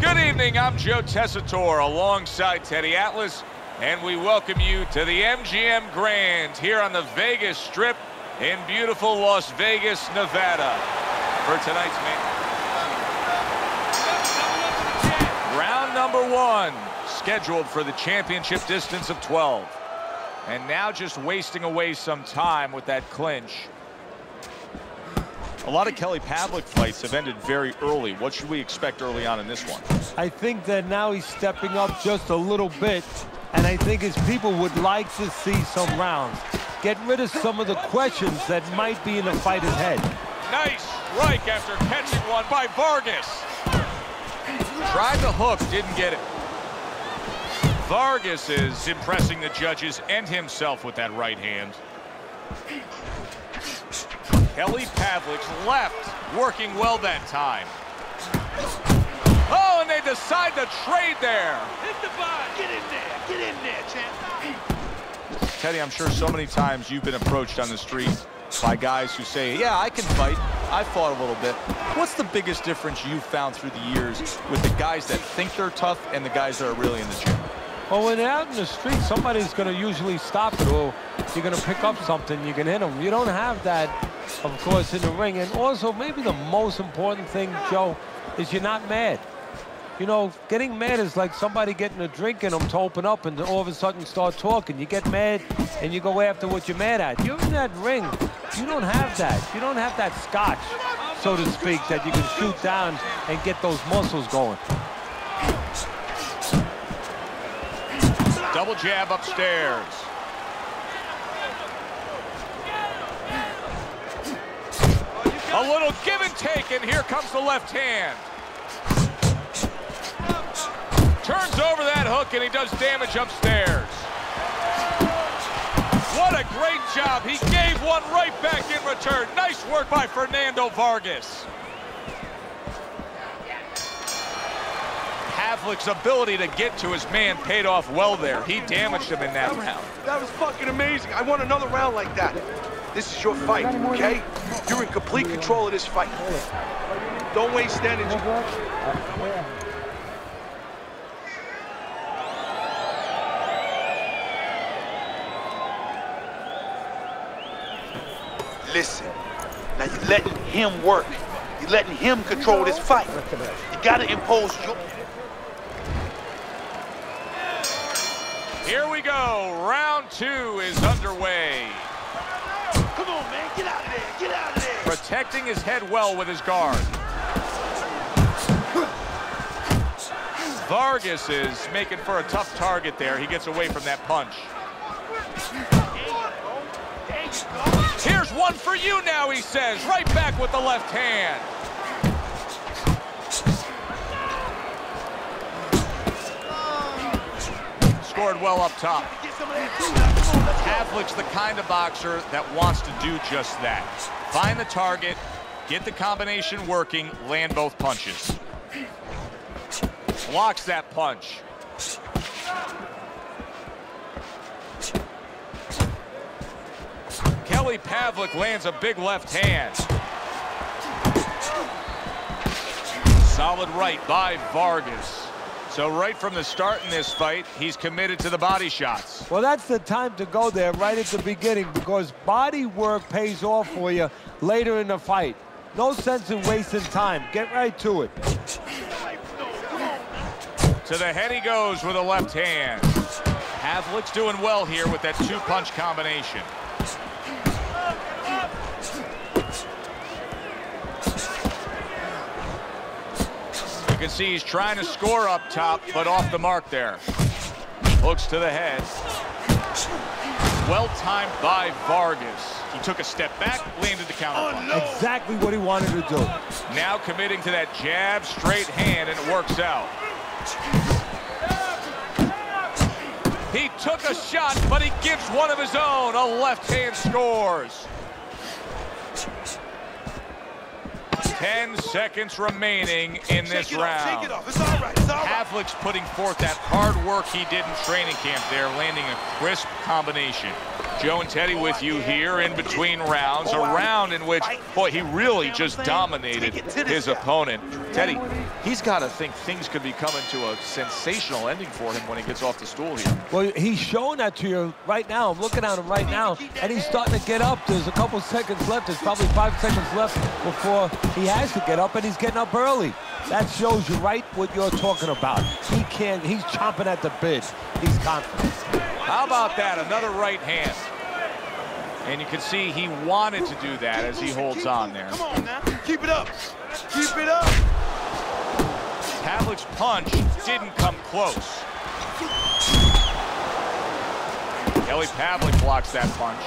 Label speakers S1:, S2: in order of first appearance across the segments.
S1: Good evening, I'm Joe Tessitore alongside Teddy Atlas, and we welcome you to the MGM Grand here on the Vegas Strip in beautiful Las Vegas, Nevada. For tonight's main round number 1, scheduled for the championship distance of 12. And now just wasting away some time with that clinch. A lot of Kelly Pavlik fights have ended very early. What should we expect early on in this one?
S2: I think that now he's stepping up just a little bit, and I think his people would like to see some rounds. Get rid of some of the questions that might be in the fighter's head.
S1: Nice strike after catching one by Vargas. Tried the hook, didn't get it. Vargas is impressing the judges and himself with that right hand. Kelly Pavlik's left working well that time. Oh, and they decide to trade there.
S3: Hit the bar. Get in there, champ.
S1: Teddy, I'm sure so many times you've been approached on the street by guys who say, yeah, I can fight. I fought a little bit. What's the biggest difference you've found through the years with the guys that think they're tough and the guys that are really in the gym?
S2: Well, when they're out in the street, somebody's going to usually stop it, or you're going to pick up something, you can hit them. You don't have that, of course, in the ring. And also, maybe the most important thing, Joe, is you're not mad. You know, getting mad is like somebody getting a drink in them to open up and all of a sudden start talking. You get mad and you go after what you're mad at. You're in that ring. You don't have that. You don't have that scotch, so to speak, that you can shoot down and get those muscles going.
S1: Double jab upstairs. A little give and take, and here comes the left hand. Turns over that hook, and he does damage upstairs. What a great job. He gave one right back in return. Nice work by Fernando Vargas. Pavlik's ability to get to his man paid off well there. He damaged him in that round.
S3: That was fucking amazing. I want another round like that. This is your fight, okay? You're in complete control of this fight. Don't waste energy. Listen, now you're letting him work. You're letting him control this fight. You gotta impose your...
S1: Here we go. Round 2 is underway.
S3: Come on, man. Get out of there. Get out of there.
S1: Protecting his head well with his guard. Vargas is making for a tough target there. He gets away from that punch. Here's one for you now, he says. Right back with the left hand. Scored well up top. Pavlik's the kind of boxer that wants to do just that. Find the target, get the combination working, land both punches. Blocks that punch. Kelly Pavlik lands a big left hand. Solid right by Vargas. So right from the start in this fight, he's committed to the body shots.
S2: Well, that's the time to go there right at the beginning, because body work pays off for you later in the fight. No sense in wasting time. Get right to it.
S1: To the head he goes with a left hand. Pavlik's doing well here with that 2-punch combination. You can see he's trying to score up top, but off the mark there. Hooks to the head. Well timed by Vargas. He took a step back, landed the counter punch.
S2: Exactly what he wanted to do.
S1: Now committing to that jab, straight hand, and it works out. He took a shot, but he gives one of his own. A left hand scores. 10 seconds remaining in this round.
S3: Take it off. It's all right. It's all right.
S1: Pavlik's putting forth that hard work he did in training camp there, landing a crisp combination. Joe and Teddy with you here in between rounds, a round in which, boy, he really just dominated his opponent. Teddy, he's got to think things could be coming to a sensational ending for him when he gets off the stool here.
S2: Well, he's showing that to you right now. I'm looking at him right now, and he's starting to get up. There's a couple seconds left. There's probably 5 seconds left before he has to get up, and he's getting up early. That shows you right what you're talking about. He's chomping at the bit. He's confident.
S1: How about that? Another right hand. And you can see he wanted to do that as he holds on there.
S3: Come on now. Keep it up. Keep it up.
S1: Pavlik's punch didn't come close. Kelly Pavlik blocks that punch.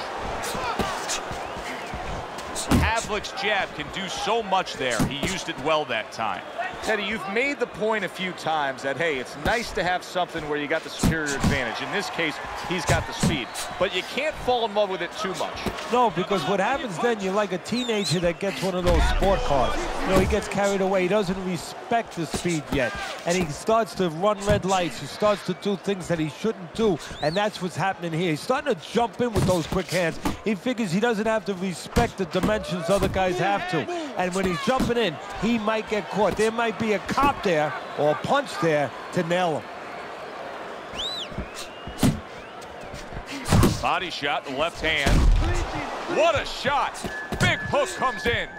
S1: Pavlik's jab can do so much there. He used it well that time. Teddy, you've made the point a few times that, hey, it's nice to have something where you got the superior advantage. In this case, he's got the speed. But you can't fall in love with it too much.
S2: No, because what happens then, you're like a teenager that gets one of those sport cars. You know, he gets carried away. He doesn't respect the speed yet. And he starts to run red lights. He starts to do things that he shouldn't do. And that's what's happening here. He's starting to jump in with those quick hands. He figures he doesn't have to respect the dimensions other guys have to. And when he's jumping in, he might get caught. There might be a cop there or a punch there to nail him.
S1: Body shot, the left hand. What a shot! Big hook comes in.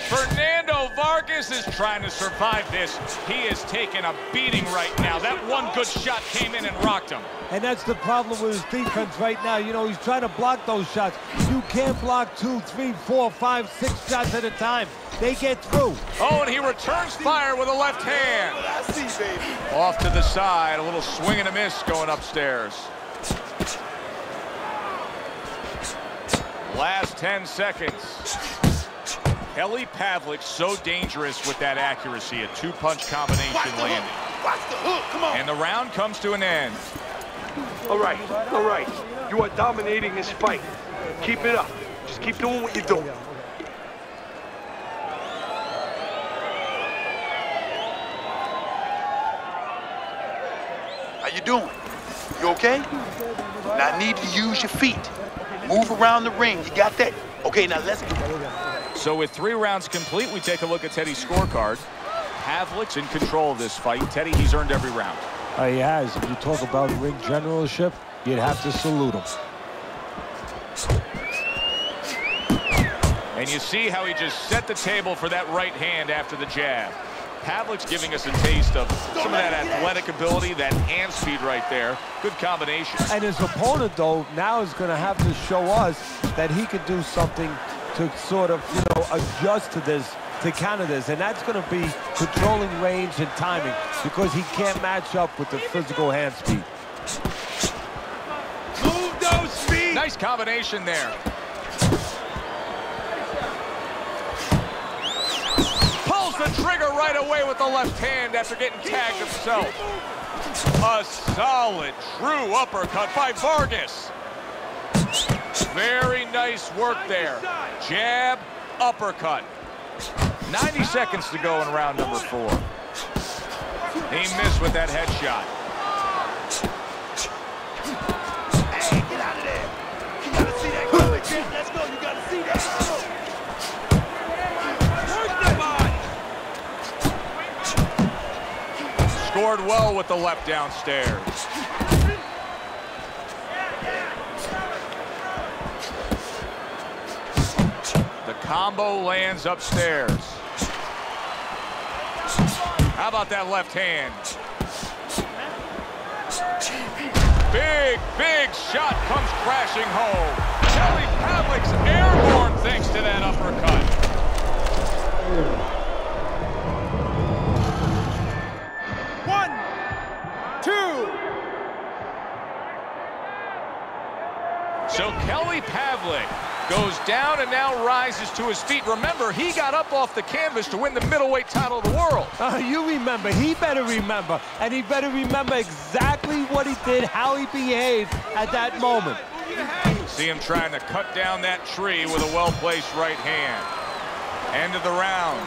S1: Fernando Vargas is trying to survive this. He is taking a beating right now. That one good shot came in and rocked him.
S2: And that's the problem with his defense right now. You know, he's trying to block those shots. You can't block 2, 3, 4, 5, 6 shots at a time. They get through.
S1: Oh, and he returns fire with a left hand. Off to the side, a little swing and a miss going upstairs. Last 10 seconds. Kelly Pavlik so dangerous with that accuracy, a 2-punch combination landing.
S3: Watch the hook, come on.
S1: And the round comes to an end.
S3: All right. You are dominating this fight. Keep it up. Just keep doing what you're doing. How you doing? You okay? Now I need to use your feet. Move around the ring. You got that? Okay, now let's go.
S1: So with 3 rounds complete, we take a look at Teddy's scorecard. Pavlik's in control of this fight. Teddy, he's earned every round.
S2: He has. If you talk about ring generalship, you'd have to salute him.
S1: And you see how he just set the table for that right hand after the jab. Pavlik's giving us a taste of some of that athletic ability, that hand speed right there. Good combination. And
S2: his opponent, though, now is going to have to show us that he can do something to sort of, you know, adjust to this, to counter this. And that's going to be controlling range and timing, because he can't match up with the physical hand speed.
S3: Move those feet!
S1: Nice combination there. The trigger right away with the left hand after getting tagged himself. A solid, true uppercut by Vargas. Very nice work there. Jab, uppercut. 90 seconds to go in round number 4. He missed with that headshot.
S3: Hey, get out of there. You gotta see that coming, kid. Let's go. You gotta see that.
S1: Scored well with the left downstairs. The combo lands upstairs. How about that left hand? Big shot comes crashing home. Kelly Pavlik's airborne thanks to that uppercut. So Kelly Pavlik goes down and now rises to his feet. Remember, he got up off the canvas to win the middleweight title of the world.
S2: You remember. He better remember. And he better remember exactly what he did, how he behaved at that moment.
S1: See him trying to cut down that tree with a well-placed right hand. End of the round.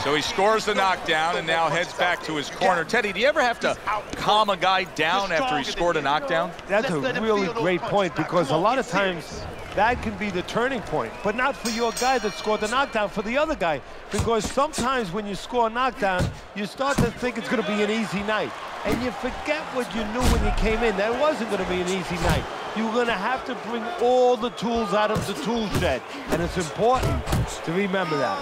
S1: So he scores the knockdown and now heads back to his corner. Teddy, do you ever have to calm a guy down after he scored a knockdown?
S2: That's a really great point, because a lot of times that can be the turning point, but not for your guy that scored the knockdown, for the other guy. Because sometimes when you score a knockdown, you start to think it's going to be an easy night. And you forget what you knew when you came in. That wasn't going to be an easy night. You're going to have to bring all the tools out of the tool shed. And it's important to remember that.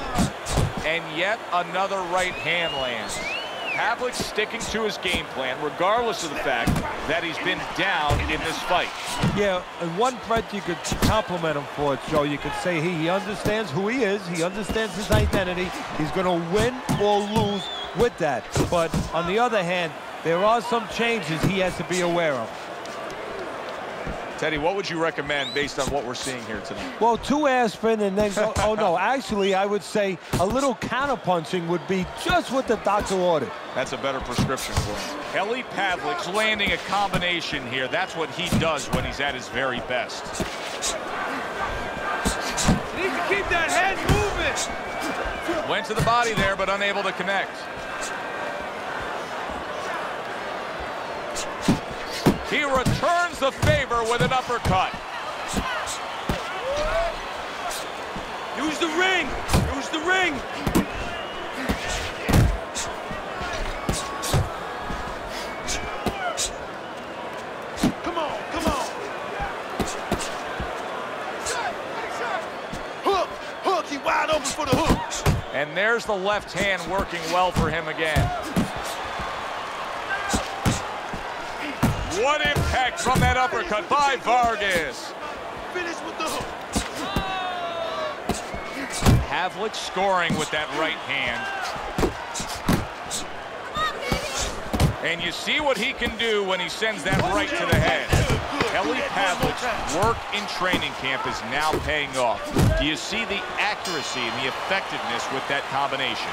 S1: And yet another right hand lands. Pavlik sticking to his game plan, regardless of the fact that he's been down in this fight.
S2: Yeah, and one threat you could compliment him for, Joe. You could say he understands who he is. He understands his identity. He's going to win or lose with that. But on the other hand, there are some changes he has to be aware of.
S1: Teddy, what would you recommend based on what we're seeing here tonight?
S2: Well, 2 aspirin and then go, oh no, actually I would say a little counterpunching would be just what the doctor ordered.
S1: That's a better prescription for him. Eli Pavlik's landing a combination here. That's what he does when he's at his very best.
S3: You need to keep that head moving.
S1: Went to the body there, but unable to connect. He returns the favor with an uppercut.
S3: Use the ring. Use the ring. Come on, come on. Hook, hook. He wide open for the hook.
S1: And there's the left hand working well for him again. What impact from that uppercut by Vargas.
S3: Finish with the hook.
S1: Pavlik scoring with that right hand. And you see what he can do when he sends that right to the head. Eli Pavlik's work in training camp is now paying off. Do you see the accuracy and the effectiveness with that combination?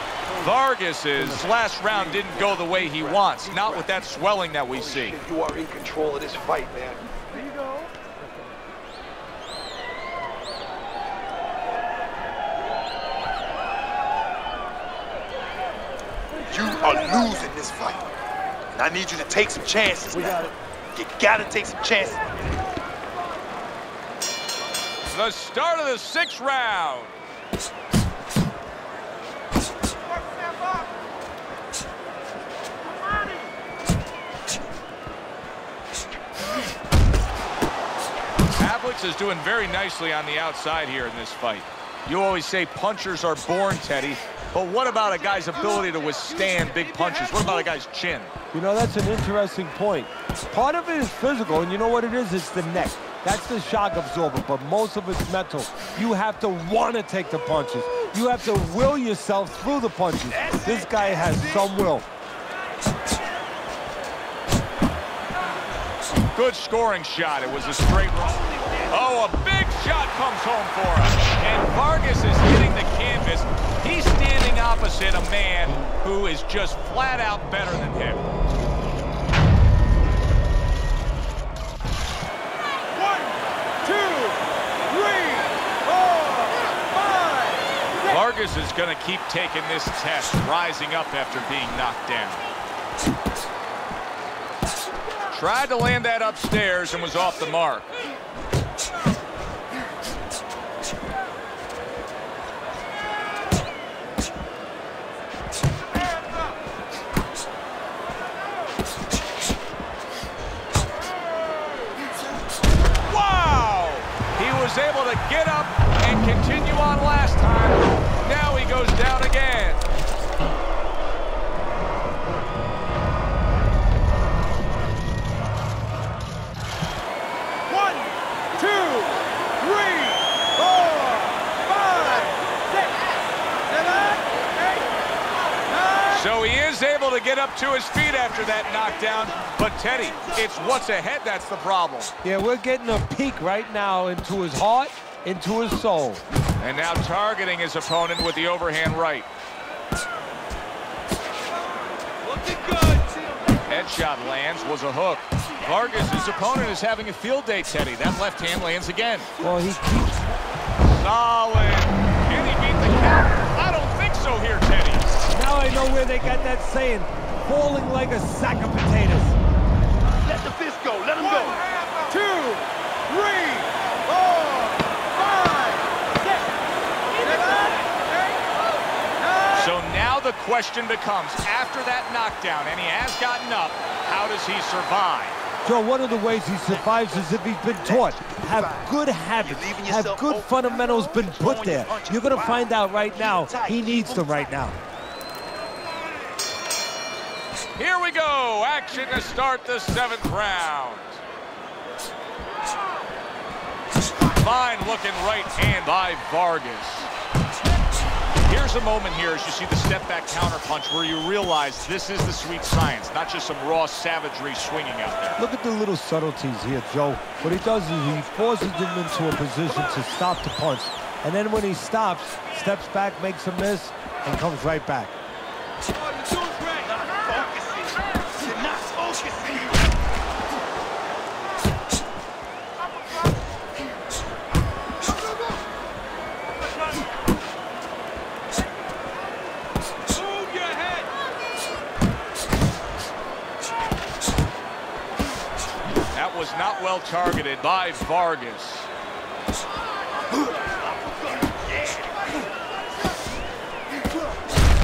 S1: Vargas's last round didn't go the way he wants, not with that swelling that we see.
S3: You are in control of this fight, man. There you go. You are losing this fight. And I need you to take some chances. We got it. You gotta take some chances.
S1: The start of the 6th round. Pavlik is doing very nicely on the outside here in this fight. You always say punchers are born, Teddy. But what about a guy's ability to withstand big punches? What about a guy's chin?
S2: You know, that's an interesting point. Part of it is physical, and you know what it is? It's the neck. That's the shock absorber, but most of it's mental. You have to want to take the punches. You have to will yourself through the punches. This guy has some will.
S1: Good scoring shot. It was a straight run. Oh, a big shot comes home for us. And Vargas is hitting the canvas. He's standing opposite a man who is just flat out better than him.
S3: 1, 2, 3, 4, 5.
S1: Vargas is going to keep taking this test, rising up after being knocked down. Tried to land that upstairs and was off the mark. Wow! He was able to get up and continue on last time. Now he goes down again. So he is able to get up to his feet after that knockdown. But, Teddy, it's what's ahead that's the problem.
S2: Yeah, we're getting a peek right now into his heart, into his soul.
S1: And now targeting his opponent with the overhand right.
S3: Looking good.
S1: headshot lands was a hook. Vargas' opponent is having a field day, Teddy. That left hand lands again.
S2: Well, he keeps...
S1: Solid. Can he beat the count? I don't think so here, Teddy.
S2: Now I know where they got that saying, falling like a sack of potatoes.
S3: Let the fist go. Let him go.
S4: 2, 3, 4, 5, 6.
S1: So now the question becomes, after that knockdown, and he has gotten up, how does he survive?
S2: Joe, one of the ways he survives is if he's been taught. Have good habits, have good fundamentals been put there. You're going to find out right now, he needs them right now.
S1: Here we go, action to start the 7th round. Fine looking right hand by Vargas. Here's a moment here as you see the step-back counterpunch where you realize this is the sweet science, not just some raw savagery swinging out there.
S2: Look at the little subtleties here, Joe. What he does is he forces him into a position to stop the punch. And then when he stops, steps back, makes a miss, and comes right back.
S1: That was not well targeted by Vargas.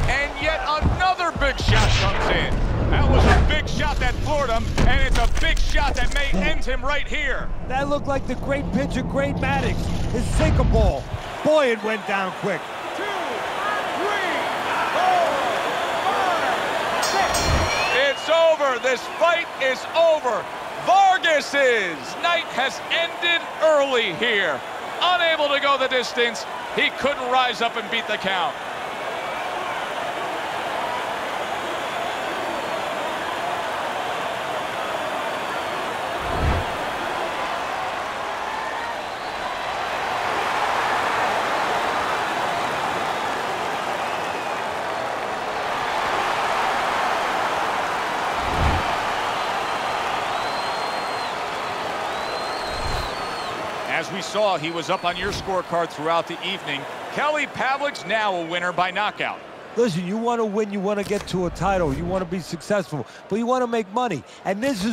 S1: And yet another big shot comes in. That was a big shot that floored him, and it's a big shot that may end him right here.
S2: That looked like the great pitcher, Great Maddox, his sinker ball. Boy, it went down quick.
S4: 2, 3, 4, 5, 6.
S1: It's over. This fight is over. Vargas's night has ended early here. Unable to go the distance, he couldn't rise up and beat the count. As we saw, he was up on your scorecard throughout the evening. Kelly Pavlik's now a winner by knockout.
S2: Listen, you want to win, you want to get to a title, you want to be successful, but you want to make money. And this is